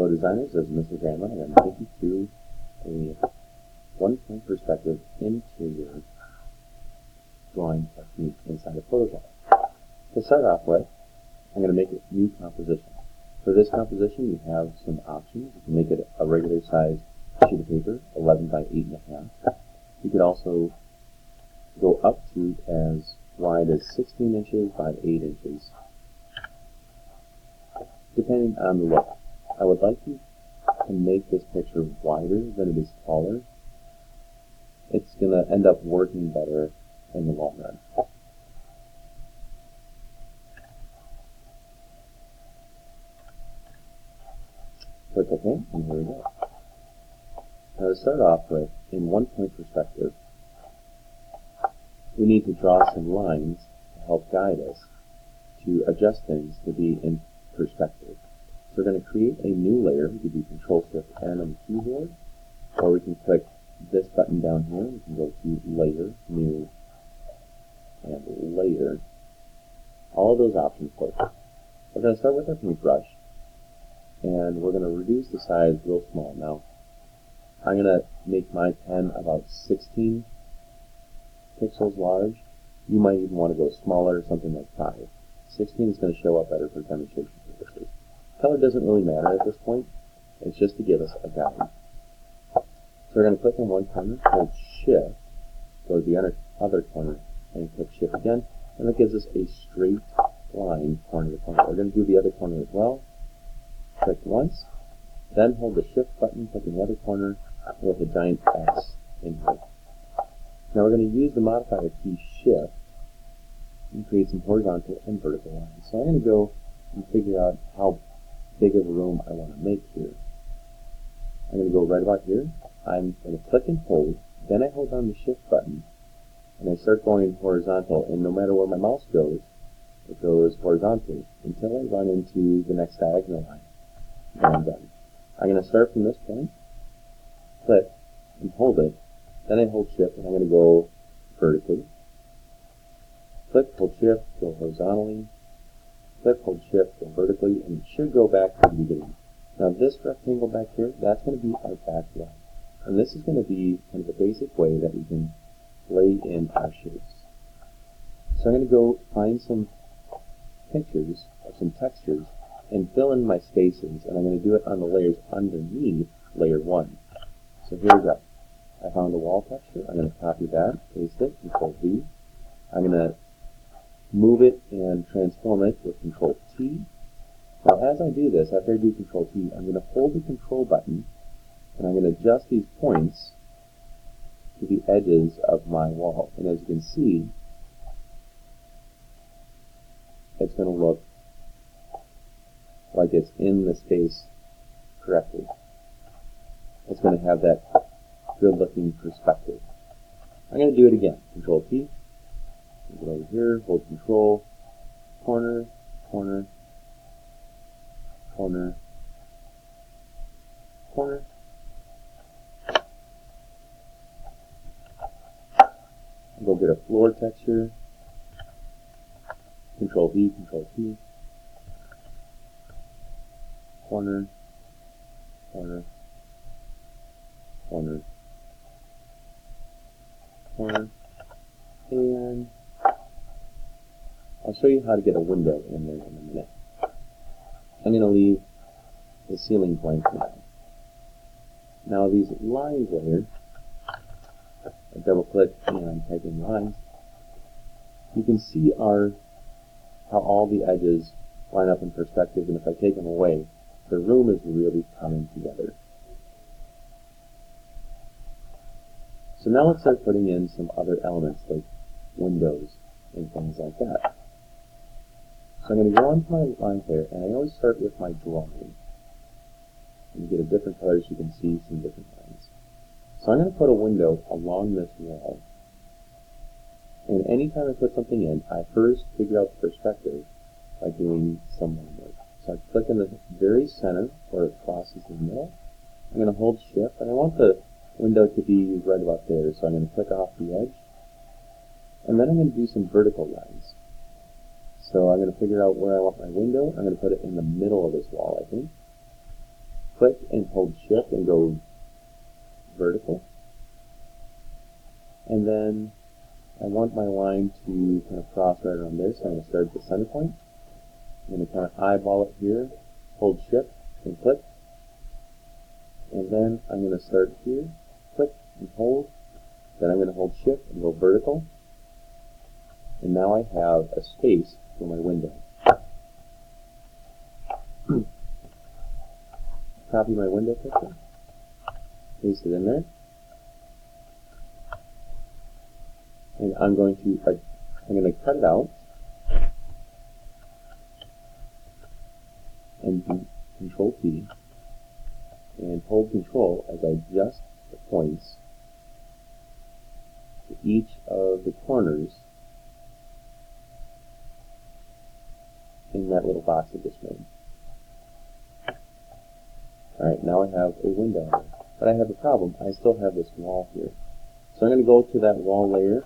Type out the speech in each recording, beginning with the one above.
Hello designers, this is Mr. Grandma, and I'm going to take you through a one-point perspective interior drawing technique inside of Photoshop. To start off with, I'm going to make a new composition. For this composition, you have some options. You can make it a regular size sheet of paper, 11 by 8.5. You could also go up to as wide as 16 inches by 8 inches, depending on the look. I would like you to make this picture wider than it is taller. It's going to end up working better in the long run. Click OK, and here we go. Now to start off with, in one-point perspective, we need to draw some lines to help guide us to adjust things to be in perspective. So we're going to create a new layer. We can do Control-Shift-N on the keyboard, or we can click this button down here. We can go to Layer, New, and Layer. All of those options work. We're going to start with our paintbrush, and we're going to reduce the size real small. Now, I'm going to make my pen about 16 pixels large. You might even want to go smaller, something like 5. 16 is going to show up better for demonstration purposes. Color doesn't really matter at this point. It's just to give us a guide. So we're going to click on one corner, hold Shift, go to the other corner, and click Shift again, and that gives us a straight line corner to corner. We're going to do the other corner as well. Click once, then hold the Shift button, click in the other corner with a giant X in here. Now we're going to use the modifier key Shift and create some horizontal and vertical lines. So I'm going to go and figure out how big of a room I want to make here. I'm going to go right about here. I'm going to click and hold, then I hold down the Shift button, and I start going horizontal, and no matter where my mouse goes, it goes horizontally until I run into the next diagonal line. And I'm done. I'm going to start from this point, click, and hold it, then I hold Shift, and I'm going to go vertically. Click, hold Shift, go horizontally. Click, hold Shift, go vertically, and it should go back to the beginning. Now this rectangle back here, that's going to be our background. And this is going to be kind of the basic way that we can lay in our shapes. So I'm going to go find some pictures or some textures and fill in my spaces, and I'm going to do it on the layers underneath layer 1. So here we go. I found a wall texture. I'm going to copy that, paste it, Control V. I'm going to move it and transform it with Control T. Now as I do this, after I do Control T, I'm going to hold the Control button and I'm going to adjust these points to the edges of my wall. And as you can see, it's going to look like it's in the space correctly. It's going to have that good looking perspective. I'm going to do it again. Control T. Get over here, hold Control, corner, corner, corner, corner. Go get a floor texture. Control V, Control T. Corner, corner, corner, corner, and I'll show you how to get a window in there in a minute. I'm going to leave the ceiling blank for now. Now these lines layer, I double click and type in lines. You can see how all the edges line up in perspective, and if I take them away, the room is really coming together. So now let's start putting in some other elements like windows and things like that. So I'm going to go onto my lines layer, and I always start with my drawing. And you get a different color so you can see some different lines. So I'm going to put a window along this wall. And anytime I put something in, I first figure out the perspective by doing some line work. So I click in the very center where it crosses the middle. I'm going to hold Shift, and I want the window to be right about there, so I'm going to click off the edge. And then I'm going to do some vertical lines. So I'm going to figure out where I want my window. I'm going to put it in the middle of this wall, I think. click and hold shift and go vertical. And then I want my line to kind of cross right around there, so I'm going to start at the center point. I'm going to kind of eyeball it here, hold shift and click. And then I'm going to start here, click and hold. Then I'm going to hold shift and go vertical. And now I have a space for my window. Copy my window picture, paste it in there, and I'm going to cut it out and do Control T and hold Control as I adjust the points to each of the corners in that little box I just made. Alright, now I have a window here. But I have a problem. I still have this wall here. So I'm going to go to that wall layer.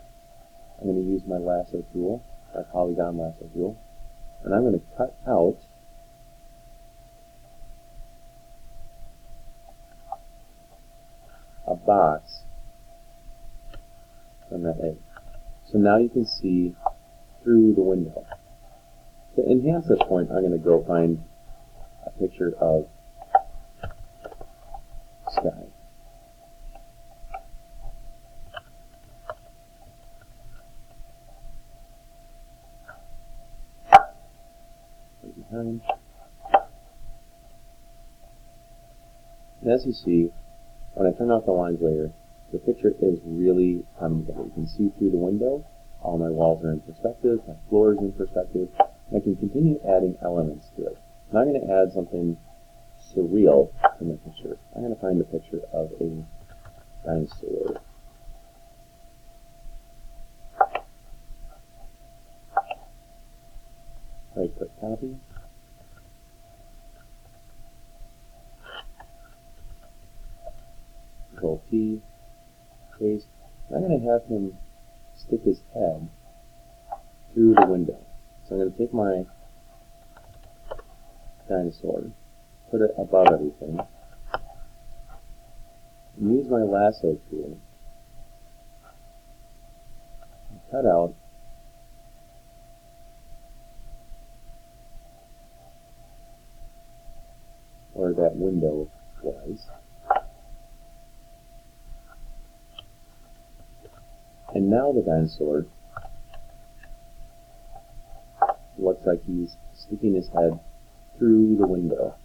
I'm going to use my lasso tool, my polygon lasso tool, and I'm going to cut out a box from that edge. So now you can see through the window. To enhance this point, I'm going to go find a picture of sky. Behind. And as you see, when I turn off the lines layer, the picture is really coming together. You can see through the window, all my walls are in perspective, my floor is in perspective, and I can continue adding elements to it. Now I'm going to add something surreal to my picture. I'm going to find a picture of a dinosaur. Right-click copy. Control T, paste. I'm going to have him stick his head through the window. So I'm going to take my dinosaur, put it above everything, and use my lasso tool and cut out where that window was. And now the dinosaur looks like he's sticking his head through the window.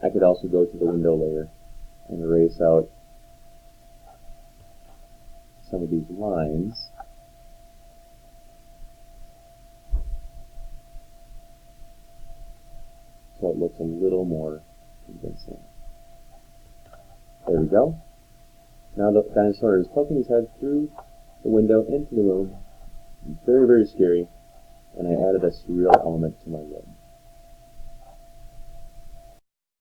I could also go to the window layer and erase out some of these lines. So it looks a little more convincing. There we go. Now the dinosaur is poking his head through the window into the room. Very, very scary. And I added a surreal element to my room.